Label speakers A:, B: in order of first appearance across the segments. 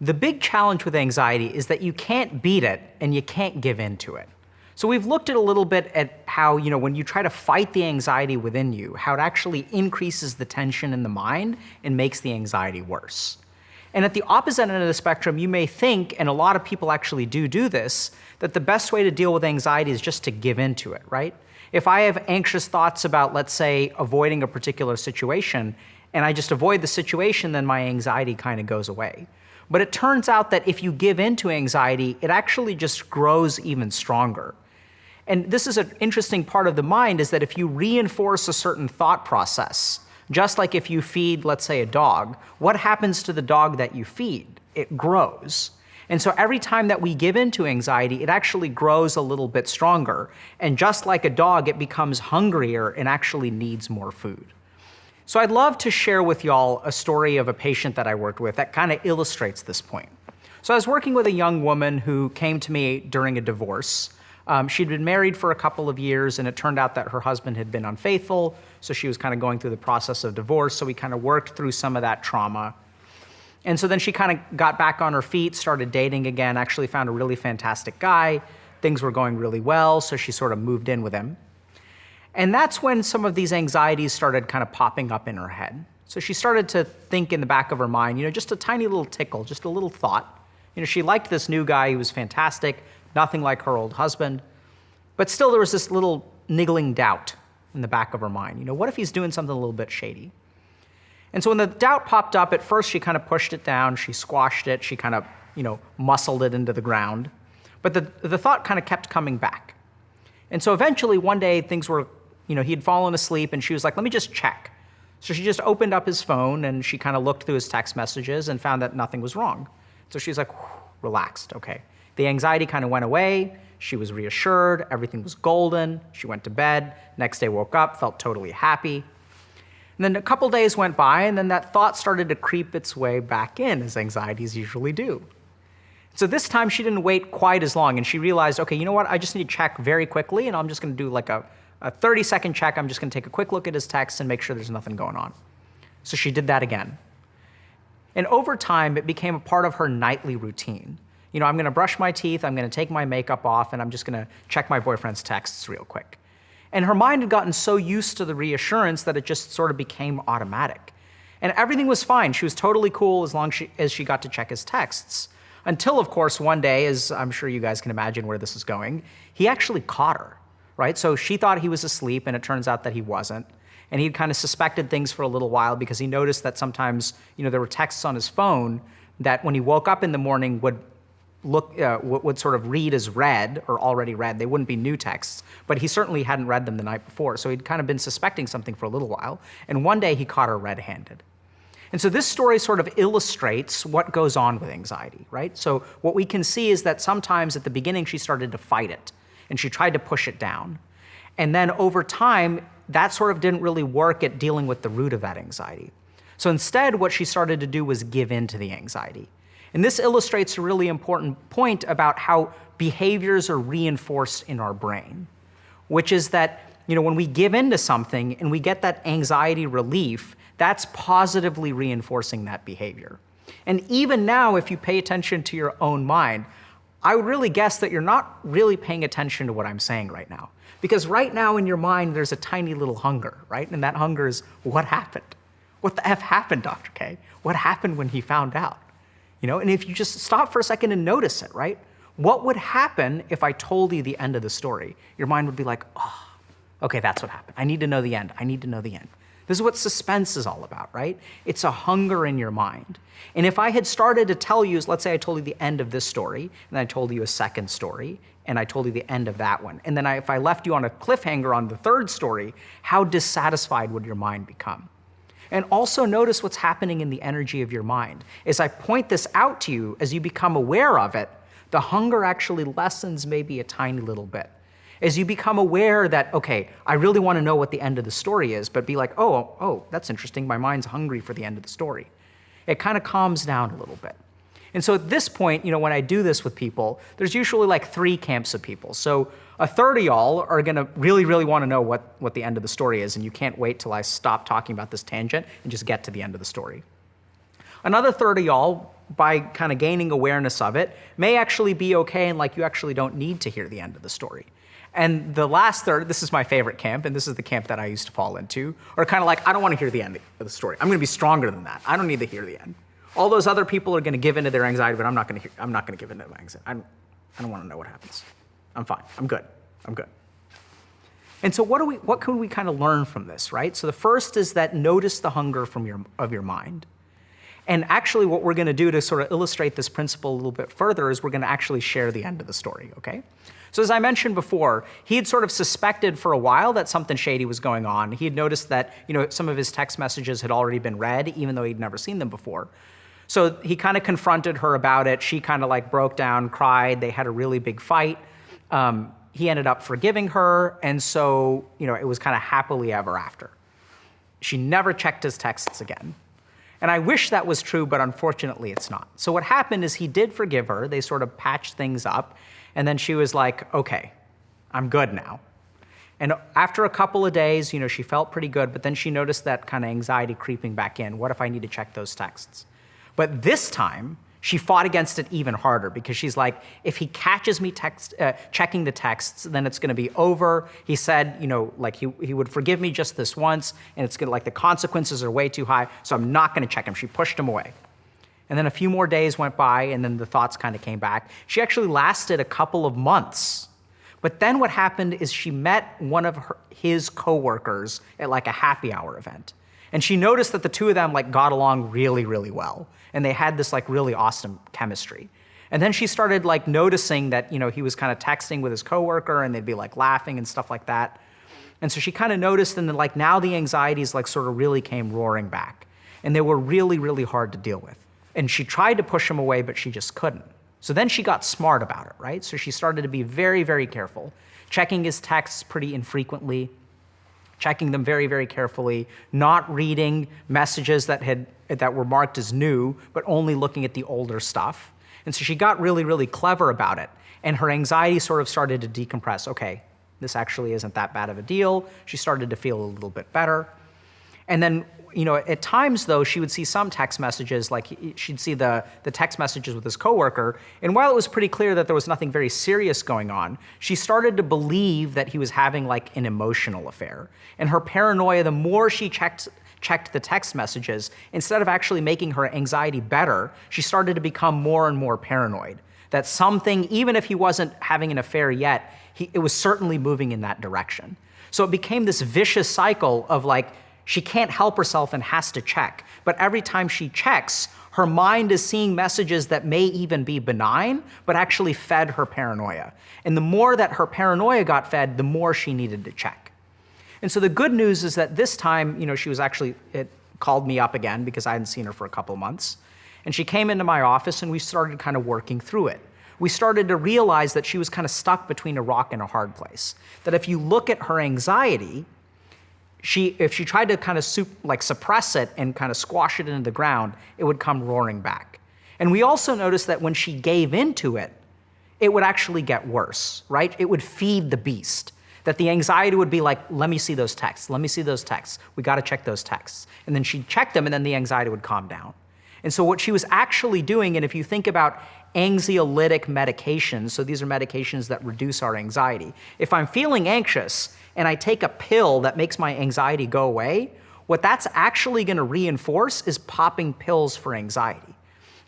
A: The big challenge with anxiety is that you can't beat it and you can't give in to it. So we've looked at a little bit at how, when you try to fight the anxiety within you, how it actually increases the tension in the mind and makes the anxiety worse. And at the opposite end of the spectrum, you may think, and a lot of people actually do this, that the best way to deal with anxiety is just to give in to it, right? If I have anxious thoughts about, let's say, avoiding a particular situation, and I just avoid the situation, then my anxiety kind of goes away. But it turns out that if you give in to anxiety, it actually just grows even stronger. And this is an interesting part of the mind, is that if you reinforce a certain thought process, just like if you feed, let's say, a dog, what happens to the dog that you feed? It grows. And so every time that we give in to anxiety, it actually grows a little bit stronger. And just like a dog, it becomes hungrier and actually needs more food. So I'd love to share with y'all a story of a patient that I worked with that kind of illustrates this point. So I was working with a young woman who came to me during a divorce. She'd been married for a couple of years, and it turned out that her husband had been unfaithful, so she was kind of going through the process of divorce, so we kind of worked through some of that trauma. And so then she kind of got back on her feet, started dating again, actually found a really fantastic guy. Things were going really well, so she sort of moved in with him. And that's when some of these anxieties started kind of popping up in her head. So she started to think in the back of her mind, just a tiny little tickle, just a little thought. She liked this new guy, he was fantastic, nothing like her old husband. But still there was this little niggling doubt in the back of her mind. What if he's doing something a little bit shady? And so when the doubt popped up, at first she kind of pushed it down, she squashed it, she kind of, muscled it into the ground. But the thought kind of kept coming back. And so eventually one day things were, he had fallen asleep and she was like, let me just check. So she just opened up his phone and she kind of looked through his text messages and found that nothing was wrong. So she's like, relaxed, okay. The anxiety kind of went away. She was reassured. Everything was golden. She went to bed. Next day woke up, felt totally happy. And then a couple days went by, and then that thought started to creep its way back in, as anxieties usually do. So this time she didn't wait quite as long, and she realized, okay, you know what? I just need to check very quickly, and I'm just going to do like a 30-second check. I'm just going to take a quick look at his text and make sure there's nothing going on. So she did that again. And over time, it became a part of her nightly routine. I'm going to brush my teeth, I'm going to take my makeup off, and I'm just going to check my boyfriend's texts real quick. And her mind had gotten so used to the reassurance that it just sort of became automatic. And everything was fine. She was totally cool as long as she got to check his texts. Until, of course, one day, as I'm sure you guys can imagine where this is going, he actually caught her, right? So she thought he was asleep, and it turns out that he wasn't. And he'd kind of suspected things for a little while because he noticed that sometimes, there were texts on his phone that when he woke up in the morning would sort of read as read or already read. They wouldn't be new texts, but he certainly hadn't read them the night before. So he'd kind of been suspecting something for a little while. And one day he caught her red-handed. And so this story sort of illustrates what goes on with anxiety, right? So what we can see is that sometimes at the beginning she started to fight it and she tried to push it down. And then over time, that sort of didn't really work at dealing with the root of that anxiety. So instead, what she started to do was give in to the anxiety. And this illustrates a really important point about how behaviors are reinforced in our brain, which is that, when we give in to something and we get that anxiety relief, that's positively reinforcing that behavior. And even now, if you pay attention to your own mind, I would really guess that you're not really paying attention to what I'm saying right now. Because right now in your mind, there's a tiny little hunger, right? And that hunger is, what happened? What the F happened, Dr. K? What happened when he found out? And if you just stop for a second and notice it, right? What would happen if I told you the end of the story? Your mind would be like, oh, okay, that's what happened. I need to know the end. I need to know the end. This is what suspense is all about, right? It's a hunger in your mind. And if I had started to tell you, let's say I told you the end of this story, and I told you a second story, and I told you the end of that one, and then if I left you on a cliffhanger on the third story, how dissatisfied would your mind become? And also notice what's happening in the energy of your mind. As I point this out to you, as you become aware of it, the hunger actually lessens maybe a tiny little bit. As you become aware that, okay, I really want to know what the end of the story is, but be like, oh, that's interesting. My mind's hungry for the end of the story. It kind of calms down a little bit. And so at this point, when I do this with people, there's usually like 3 camps of people. So a third of y'all are going to really, really want to know what the end of the story is, and you can't wait till I stop talking about this tangent and just get to the end of the story. Another third of y'all by kind of gaining awareness of it, may actually be okay, and like you actually don't need to hear the end of the story. And the last third, this is my favorite camp, and this is the camp that I used to fall into, are kind of like, I don't want to hear the end of the story. I'm going to be stronger than that. I don't need to hear the end. All those other people are going to give into their anxiety, but I'm not going to give into my anxiety. I don't want to know what happens. I'm fine. I'm good. I'm good. And so what can we kind of learn from this, right? So the first is that notice the hunger of your mind. And actually what we're going to do to sort of illustrate this principle a little bit further is we're going to actually share the end of the story, okay? So as I mentioned before, he had sort of suspected for a while that something shady was going on. He had noticed that, some of his text messages had already been read, even though he'd never seen them before. So he kind of confronted her about it. She kind of like broke down, cried. They had a really big fight. He ended up forgiving her. And so, it was kind of happily ever after. She never checked his texts again. And I wish that was true, but unfortunately it's not. So what happened is he did forgive her. They sort of patched things up. And then she was like, okay, I'm good now. And after a couple of days, she felt pretty good, but then she noticed that kind of anxiety creeping back in. What if I need to check those texts? But this time, she fought against it even harder because she's like, if he catches me checking the texts, then it's going to be over. He said, like he would forgive me just this once, and it's going to, like, the consequences are way too high, so I'm not going to check him. She pushed him away. And then a few more days went by, and then the thoughts kind of came back. She actually lasted a couple of months. But then what happened is she met one of his coworkers at like a happy hour event. And she noticed that the two of them like got along really, really well. And they had this like really awesome chemistry. And then she started like noticing that, he was kind of texting with his coworker, and they'd be like laughing and stuff like that. And so she kind of noticed, and then like now the anxieties like sort of really came roaring back. And they were really, really hard to deal with. And she tried to push him away, but she just couldn't. So then she got smart about it, right? So she started to be very, very careful, checking his texts pretty infrequently, checking them very, very carefully, not reading messages that were marked as new, but only looking at the older stuff. And so she got really, really clever about it. And her anxiety sort of started to decompress. Okay, this actually isn't that bad of a deal. She started to feel a little bit better. And then, at times, though, she would see some text messages, like she'd see the text messages with his coworker, and while it was pretty clear that there was nothing very serious going on, she started to believe that he was having like an emotional affair. And her paranoia, the more she checked the text messages, instead of actually making her anxiety better, she started to become more and more paranoid. That something, even if he wasn't having an affair yet, it was certainly moving in that direction. So it became this vicious cycle of like, she can't help herself and has to check. But every time she checks, her mind is seeing messages that may even be benign, but actually fed her paranoia. And the more that her paranoia got fed, the more she needed to check. And so the good news is that this time, she was it called me up again because I hadn't seen her for a couple months. And she came into my office, and we started kind of working through it. We started to realize that she was kind of stuck between a rock and a hard place. That if you look at her anxiety, if she tried to kind of suppress it and kind of squash it into the ground, it would come roaring back. And we also noticed that when she gave into it, it would actually get worse, right? It would feed the beast. That the anxiety would be like, let me see those texts, let me see those texts. We got to check those texts. And then she'd check them, and then the anxiety would calm down. And so what she was actually doing, and if you think about anxiolytic medications, so these are medications that reduce our anxiety. If I'm feeling anxious and I take a pill that makes my anxiety go away, what that's actually going to reinforce is popping pills for anxiety.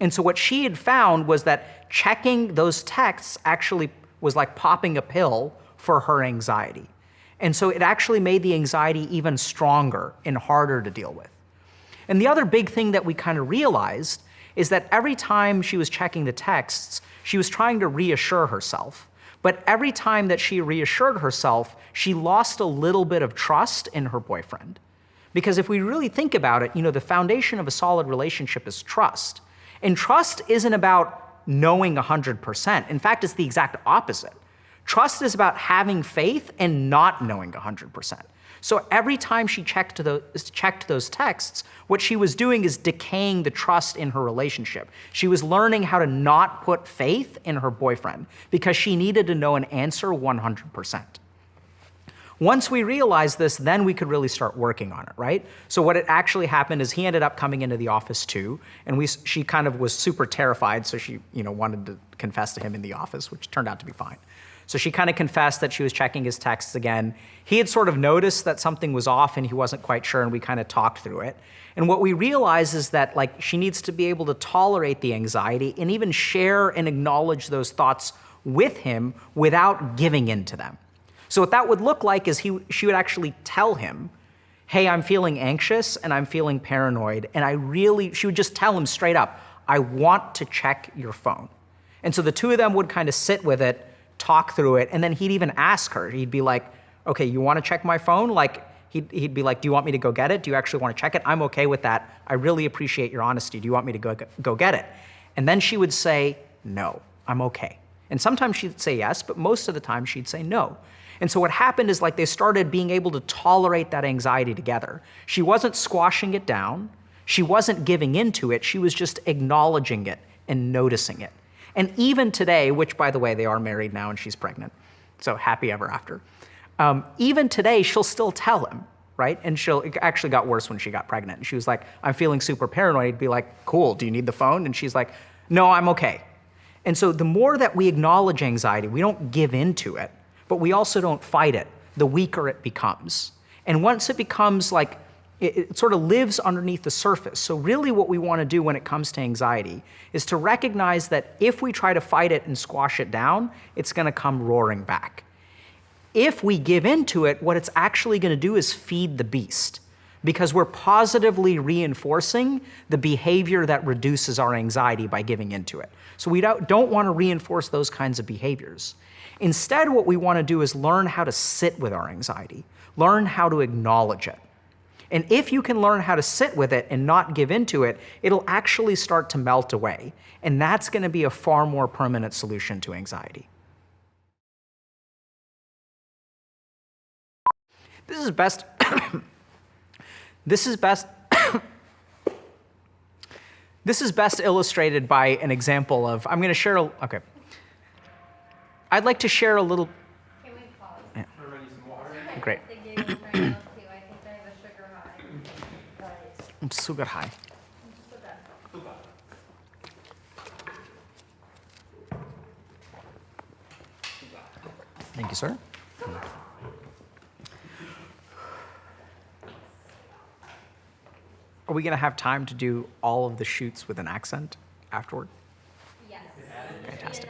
A: And so what she had found was that checking those texts actually was like popping a pill for her anxiety. And so it actually made the anxiety even stronger and harder to deal with. And the other big thing that we kind of realized is that every time she was checking the texts, she was trying to reassure herself. But every time that she reassured herself, she lost a little bit of trust in her boyfriend. Because if we really think about it, the foundation of a solid relationship is trust. And trust isn't about knowing 100%. In fact, it's the exact opposite. Trust is about having faith and not knowing 100%. So every time she checked those texts, what she was doing is decaying the trust in her relationship. She was learning how to not put faith in her boyfriend because she needed to know an answer 100%. Once we realized this, then we could really start working on it, right? So what had actually happened is he ended up coming into the office too, and she kind of was super terrified, so she wanted to confess to him in the office, which turned out to be fine. So she kind of confessed that she was checking his texts again. He had sort of noticed that something was off and he wasn't quite sure, and we kind of talked through it. And what we realized is that she needs to be able to tolerate the anxiety and even share and acknowledge those thoughts with him without giving in to them. So what that would look like is she would actually tell him, hey, I'm feeling anxious and I'm feeling paranoid, and she would just tell him straight up, I want to check your phone. And so the two of them would kind of sit with it, talk through it, and then he'd even ask her. He'd be like, okay, you want to check my phone? He'd be like, do you want me to go get it? Do you actually want to check it? I'm okay with that. I really appreciate your honesty. Do you want me to go get it? And then she would say, no, I'm okay. And sometimes she'd say yes, but most of the time she'd say no. And so what happened is they started being able to tolerate that anxiety together. She wasn't squashing it down. She wasn't giving into it. She was just acknowledging it and noticing it. And even today, which by the way, they are married now and she's pregnant, so happy ever after. Even today, she'll still tell him, right? And it actually got worse when she got pregnant. And she was like, I'm feeling super paranoid. He'd be like, cool, do you need the phone? And she's like, no, I'm okay. And so the more that we acknowledge anxiety, we don't give into it, but we also don't fight it, the weaker it becomes. And once it becomes it sort of lives underneath the surface. So really what we want to do when it comes to anxiety is to recognize that if we try to fight it and squash it down, it's going to come roaring back. If we give into it, what it's actually going to do is feed the beast, because we're positively reinforcing the behavior that reduces our anxiety by giving into it. So we don't want to reinforce those kinds of behaviors. Instead, what we want to do is learn how to sit with our anxiety, learn how to acknowledge it. And if you can learn how to sit with it and not give into it, it'll actually start to melt away. And that's going to be a far more permanent solution to anxiety. This is best This is best illustrated by an example of, I'm going to share okay. I'd like to share a little.
B: Can we pause?
A: Yeah.
B: Everybody some water?
A: Great.
B: The game is right now too. I think I have a sugar high. Right.
A: Sugar high. Thank you, sir. Are we going to have time to do all of the shoots with an accent afterward?
B: Yes.
A: Fantastic.